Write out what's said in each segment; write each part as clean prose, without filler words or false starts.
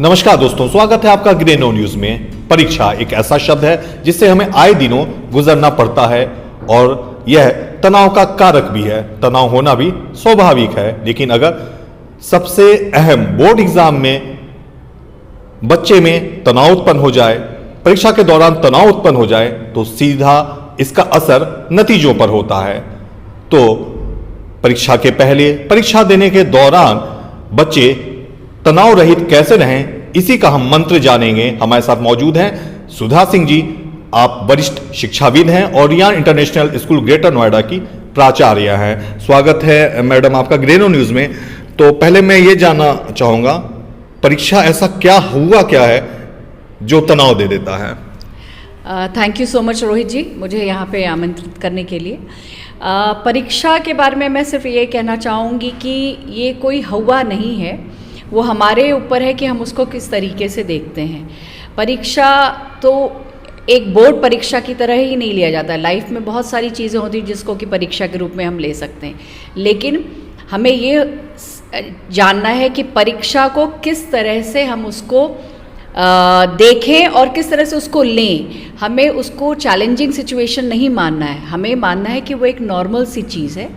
नमस्कार दोस्तों, स्वागत है आपका ग्रेनो न्यूज में। परीक्षा एक ऐसा शब्द है जिससे हमें आए दिनों गुजरना पड़ता है और यह तनाव का कारक भी है। तनाव होना भी स्वाभाविक है, लेकिन अगर सबसे अहम बोर्ड एग्जाम में बच्चे में तनाव उत्पन्न हो जाए, परीक्षा के दौरान तनाव उत्पन्न हो जाए, तो सीधा इसका असर नतीजों पर होता है। तो परीक्षा के पहले, परीक्षा देने के दौरान बच्चे तनाव रहित कैसे रहें, इसी का हम मंत्र जानेंगे। हमारे साथ मौजूद हैं सुधा सिंह जी। आप वरिष्ठ शिक्षाविद हैं और Ryan International School Greater Noida की प्राचार्य हैं। स्वागत है मैडम आपका ग्रेनो न्यूज में। तो पहले मैं ये जानना चाहूंगा, परीक्षा ऐसा क्या हुआ क्या है जो तनाव दे देता है? Thank you so much Rohit ji, मुझे यहाँ पे आमंत्रित करने के लिए। परीक्षा के बारे में मैं सिर्फ ये कहना चाहूँगी कि ये कोई हुआ नहीं है, वो हमारे ऊपर है कि हम उसको किस तरीके से देखते हैं। परीक्षा तो एक बोर्ड परीक्षा की तरह ही नहीं लिया जाता। लाइफ में बहुत सारी चीज़ें होती हैं जिसको कि परीक्षा के रूप में हम ले सकते हैं, लेकिन हमें ये जानना है कि परीक्षा को किस तरह से हम उसको देखें और किस तरह से उसको लें। हमें उसको चैलेंजिंग सिचुएशन नहीं मानना है, हमें मानना है कि वो एक नॉर्मल सी चीज़ है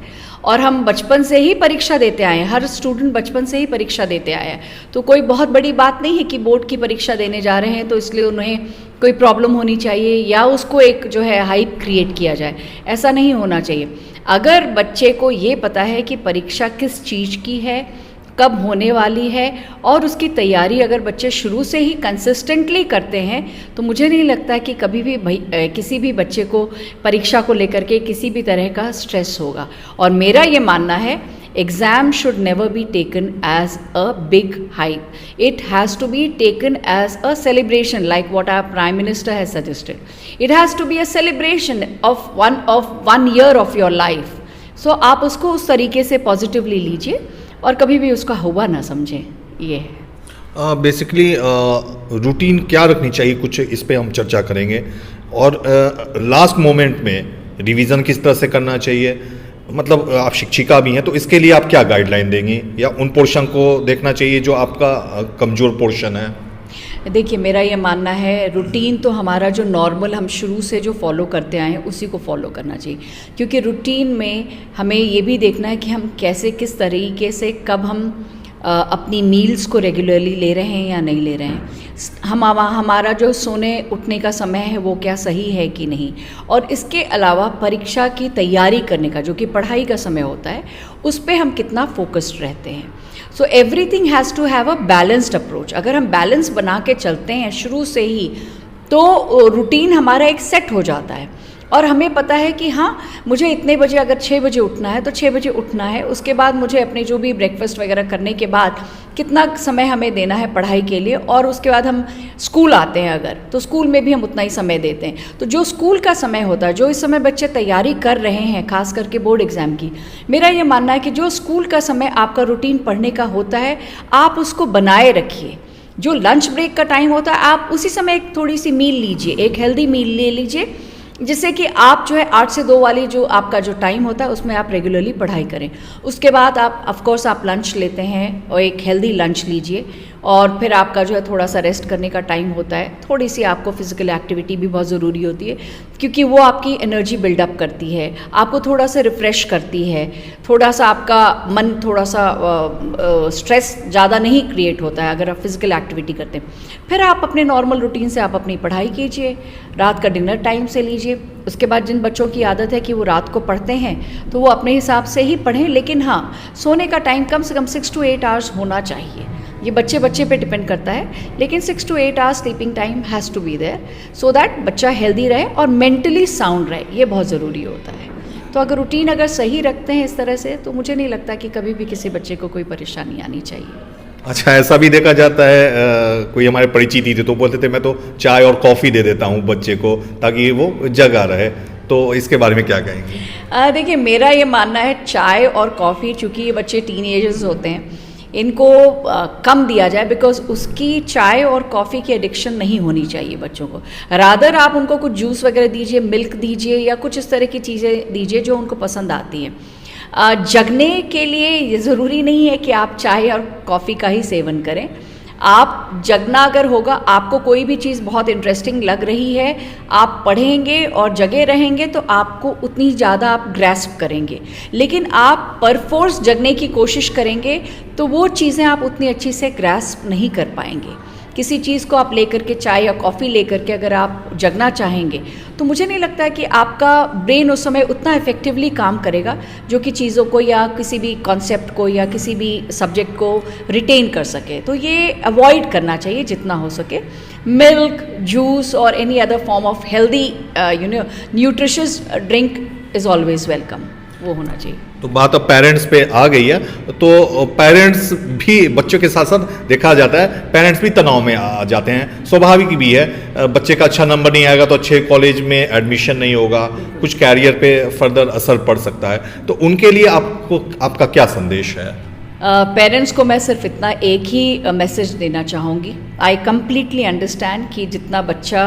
और हम बचपन से ही परीक्षा देते आए हैं। हर स्टूडेंट बचपन से ही परीक्षा देते आया है, तो कोई बहुत बड़ी बात नहीं है कि बोर्ड की परीक्षा देने जा रहे हैं तो इसलिए उन्हें कोई प्रॉब्लम होनी चाहिए या उसको एक जो है हाइप क्रिएट किया जाए। ऐसा नहीं होना चाहिए। अगर बच्चे को ये पता है कि परीक्षा किस चीज़ की है, कब होने वाली है, और उसकी तैयारी अगर बच्चे शुरू से ही कंसिस्टेंटली करते हैं, तो मुझे नहीं लगता कि कभी भी किसी भी बच्चे को परीक्षा को लेकर के किसी भी तरह का स्ट्रेस होगा। और मेरा ये मानना है, exam should never be taken as a big hype, it has to be taken as a celebration like what our prime minister has suggested. It has to be a celebration of one year of your life. So आप उसको उस तरीके से positively लीजिए और कभी भी उसका हुआ ना समझें। ये है बेसिकली रूटीन क्या रखनी चाहिए, कुछ इस पे हम चर्चा करेंगे। और लास्ट मोमेंट में रिवीजन किस तरह से करना चाहिए, मतलब आप शिक्षिका भी हैं तो इसके लिए आप क्या गाइडलाइन देंगी, या उन पोर्शन को देखना चाहिए जो आपका कमज़ोर पोर्शन है? देखिए, मेरा ये मानना है रूटीन तो हमारा जो नॉर्मल हम शुरू से जो फॉलो करते आए हैं उसी को फॉलो करना चाहिए, क्योंकि रूटीन में हमें ये भी देखना है कि हम कैसे किस तरीके से कब हम अपनी मील्स को रेगुलरली ले रहे हैं या नहीं ले रहे हैं। हमारा जो सोने उठने का समय है वो क्या सही है कि नहीं, और इसके अलावा परीक्षा की तैयारी करने का जो कि पढ़ाई का समय होता है उस पर हम कितना फोकस्ड रहते हैं। So everything has to have a balanced approach. अगर हम बैलेंस बना के चलते हैं शुरू से ही, तो रूटीन हमारा एक सेट हो जाता है और हमें पता है कि हाँ, मुझे इतने बजे अगर 6 बजे उठना है तो 6 बजे उठना है। उसके बाद मुझे अपने जो भी ब्रेकफास्ट वगैरह करने के बाद कितना समय हमें देना है पढ़ाई के लिए, और उसके बाद हम स्कूल आते हैं अगर, तो स्कूल में भी हम उतना ही समय देते हैं। तो जो स्कूल का समय होता है, जो इस समय बच्चे तैयारी कर रहे हैं खास करके बोर्ड एग्ज़ाम की, मेरा ये मानना है कि जो स्कूल का समय आपका रूटीन पढ़ने का होता है आप उसको बनाए रखिए। जो लंच ब्रेक का टाइम होता है आप उसी समय एक थोड़ी सी मील लीजिए, एक हेल्दी मील ले लीजिए, जिससे कि आप जो है 8 से 2 वाली जो आपका जो टाइम होता है उसमें आप रेगुलरली पढ़ाई करें। उसके बाद आप ऑफकोर्स आप लंच लेते हैं और एक हेल्दी लंच लीजिए, और फिर आपका जो है थोड़ा सा रेस्ट करने का टाइम होता है। थोड़ी सी आपको फिजिकल एक्टिविटी भी बहुत ज़रूरी होती है, क्योंकि वो आपकी एनर्जी बिल्डअप करती है, आपको थोड़ा सा रिफ़्रेश करती है, थोड़ा सा आपका मन थोड़ा सा स्ट्रेस ज़्यादा नहीं क्रिएट होता है अगर आप फिजिकल एक्टिविटी करते हैं। फिर आप अपने नॉर्मल रूटीन से आप अपनी पढ़ाई कीजिए, रात का डिनर टाइम से लीजिए। उसके बाद जिन बच्चों की आदत है कि वो रात को पढ़ते हैं तो वो अपने हिसाब से ही पढ़ें, लेकिन हाँ, सोने का टाइम कम से कम 6 to 8 आवर्स होना चाहिए। ये बच्चे पे डिपेंड करता है, लेकिन 6 to 8 hours sleeping time has to be there, so that बच्चा हेल्दी रहे और मेंटली साउंड रहे। ये बहुत ज़रूरी होता है। तो अगर रूटीन अगर सही रखते हैं इस तरह से, तो मुझे नहीं लगता कि कभी भी किसी बच्चे को कोई परेशानी आनी चाहिए। अच्छा, ऐसा भी देखा जाता है, कोई हमारे परिचित ही थे तो बोलते थे मैं तो चाय और कॉफ़ी दे देता हूँ बच्चे को ताकि वो जगा रहे। तो इसके बारे में क्या कहेंगे? देखिए, मेरा ये मानना है चाय और कॉफ़ी, चूँकि ये बच्चे टीनेजर्स होते हैं, इनको कम दिया जाए, बिकॉज उसकी चाय और कॉफ़ी की एडिक्शन नहीं होनी चाहिए बच्चों को। रादर आप उनको कुछ जूस वगैरह दीजिए, मिल्क दीजिए, या कुछ इस तरह की चीज़ें दीजिए जो उनको पसंद आती हैं। जगने के लिए ये ज़रूरी नहीं है कि आप चाय और कॉफ़ी का ही सेवन करें। आप जगना अगर होगा, आपको कोई भी चीज़ बहुत इंटरेस्टिंग लग रही है, आप पढ़ेंगे और जगे रहेंगे तो आपको उतनी ज़्यादा आप ग्रैस्प करेंगे। लेकिन आप परफोर्स जगने की कोशिश करेंगे तो वो चीज़ें आप उतनी अच्छी से ग्रैस्प नहीं कर पाएंगे। किसी चीज़ को आप लेकर के, चाय या कॉफ़ी लेकर के अगर आप जगना चाहेंगे तो मुझे नहीं लगता है कि आपका ब्रेन उस समय उतना इफ़ेक्टिवली काम करेगा जो कि चीज़ों को या किसी भी कॉन्सेप्ट को या किसी भी सब्जेक्ट को रिटेन कर सके। तो ये अवॉइड करना चाहिए जितना हो सके। मिल्क, जूस और any other form of healthy nutritious drink is always welcome, वो होना चाहिए। तो बात अब पेरेंट्स पे आ गई है, तो पेरेंट्स भी बच्चों के साथ साथ देखा जाता है पेरेंट्स भी तनाव में आ जाते हैं, स्वाभाविक भी है। बच्चे का अच्छा नंबर नहीं आएगा तो अच्छे कॉलेज में एडमिशन नहीं होगा, कुछ कैरियर पे फर्दर असर पड़ सकता है। तो उनके लिए आपका क्या संदेश है? पेरेंट्स को मैं सिर्फ इतना एक ही मैसेज देना चाहूँगी। आई कम्प्लीटली अंडरस्टैंड कि जितना बच्चा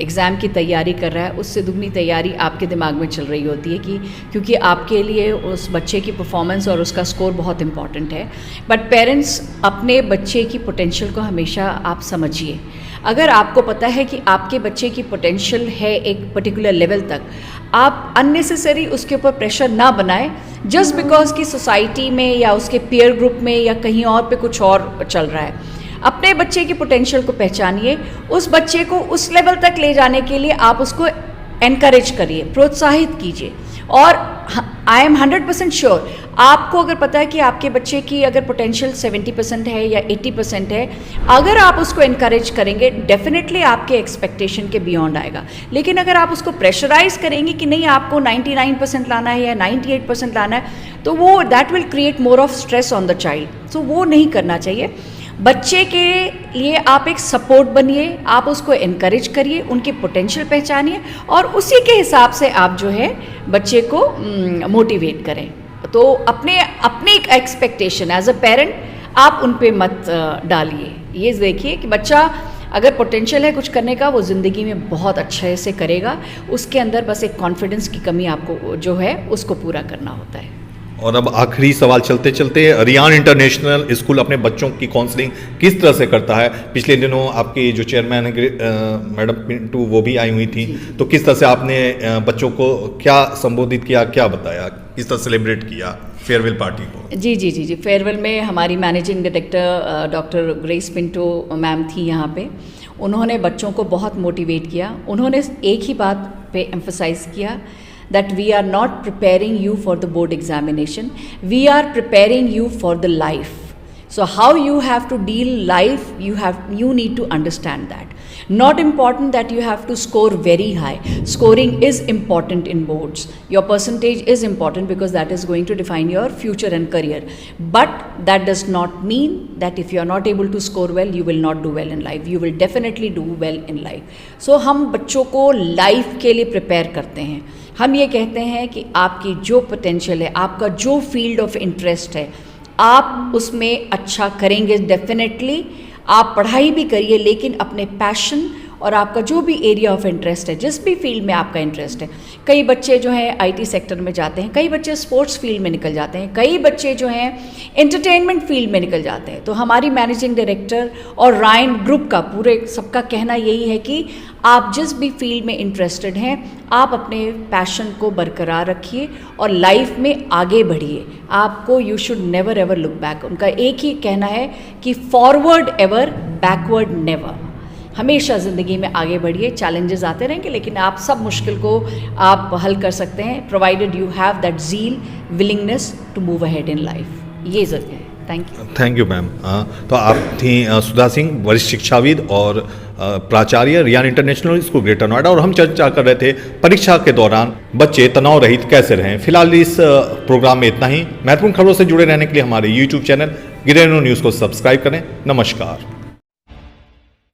एग्ज़ाम की तैयारी कर रहा है उससे दुगनी तैयारी आपके दिमाग में चल रही होती है कि क्योंकि आपके लिए उस बच्चे की परफॉर्मेंस और उसका स्कोर बहुत इंपॉर्टेंट है। बट पेरेंट्स, अपने बच्चे की पोटेंशियल को हमेशा आप समझिए। अगर आपको पता है कि आपके बच्चे की पोटेंशियल है एक पर्टिकुलर लेवल तक, आप अननेसेसरी उसके ऊपर प्रेशर ना बनाएं जस्ट बिकॉज कि सोसाइटी में या उसके पीयर ग्रुप में या कहीं और पे कुछ और चल रहा है। अपने बच्चे की पोटेंशियल को पहचानिए, उस बच्चे को उस लेवल तक ले जाने के लिए आप उसको एनकरेज करिए, प्रोत्साहित कीजिए। और आई एम 100% श्योर, आपको अगर पता है कि आपके बच्चे की अगर पोटेंशियल 70% है या 80% है, अगर आप उसको इनकरेज करेंगे डेफिनेटली आपके एक्सपेक्टेशन के बियॉन्ड आएगा। लेकिन अगर आप उसको प्रेशराइज करेंगे कि नहीं आपको 99% लाना है या 98% लाना है, तो वो that will create more of stress on the child. तो वो नहीं करना चाहिए। बच्चे के लिए आप एक सपोर्ट बनिए, आप उसको इनकरेज करिए, उनकी पोटेंशियल पहचानिए और उसी के हिसाब से आप जो है बच्चे को मोटिवेट करें। तो अपने एक एक्सपेक्टेशन एज अ पेरेंट आप उन पे मत डालिए। ये देखिए कि बच्चा अगर पोटेंशियल है कुछ करने का, वो ज़िंदगी में बहुत अच्छे से करेगा। उसके अंदर बस एक कॉन्फिडेंस की कमी आपको जो है उसको पूरा करना होता है। और अब आखिरी सवाल चलते चलते, रियान इंटरनेशनल स्कूल अपने बच्चों की काउंसलिंग किस तरह से करता है? पिछले दिनों आपकी जो चेयरमैन है मैडम पिंटू, वो भी आई हुई थी, तो किस तरह से आपने बच्चों को क्या संबोधित किया, क्या बताया, किस तरह सेलिब्रेट किया फेयरवेल पार्टी को? जी, फेयरवेल में हमारी managing director doctor grace Pinto ma'am थी यहाँ पे। उन्होंने बच्चों को बहुत मोटिवेट किया। उन्होंने एक ही बात पे एम्फसाइज़ किया that we are not preparing you for the board examination, we are preparing you for the life. So how you have to deal life, you need to understand that. Not important that you have to score very high. Scoring is important in boards. Your percentage is important because that is going to define your future and career. But that does not mean that if you are not able to score well, you will not do well in life. You will definitely do well in life. So हम बच्चों को life के लिए prepare करते हैं। हम ये कहते हैं कि आपकी जो पोटेंशियल है, आपका जो फील्ड ऑफ इंटरेस्ट है, आप उसमें अच्छा करेंगे डेफिनेटली। आप पढ़ाई भी करिए लेकिन अपने पैशन और आपका जो भी एरिया ऑफ इंटरेस्ट है, जिस भी फील्ड में आपका इंटरेस्ट है। कई बच्चे जो हैं आईटी सेक्टर में जाते हैं, कई बच्चे स्पोर्ट्स फील्ड में निकल जाते हैं, कई बच्चे जो हैं एंटरटेनमेंट फील्ड में निकल जाते हैं। तो हमारी मैनेजिंग डायरेक्टर और रायन ग्रुप का पूरे सबका कहना यही है कि आप जिस भी फील्ड में इंटरेस्टेड हैं, आप अपने पैशन को बरकरार रखिए और लाइफ में आगे बढ़िए। आपको you should never ever look back. उनका एक ही कहना है कि फॉरवर्ड एवर, बैकवर्ड नेवर। हमेशा ज़िंदगी में आगे बढ़िए। चैलेंजेस आते रहेंगे लेकिन आप सब मुश्किल को आप हल कर सकते हैं, provided you have that zeal, willingness to move ahead in life. ये ज़रूरी है। Thank you ma'am. तो आप थी सुधा सिंह, वरिष्ठ शिक्षाविद और प्राचार्य, Ryan International School Greater Noida. और हम चर्चा कर रहे थे परीक्षा के दौरान बच्चे तनाव रहित कैसे रहें। फिलहाल इस प्रोग्राम में इतना ही। महत्वपूर्ण खबरों से जुड़े रहने के लिए हमारे YouTube चैनल ग्रेनो न्यूज़ को सब्सक्राइब करें। नमस्कार।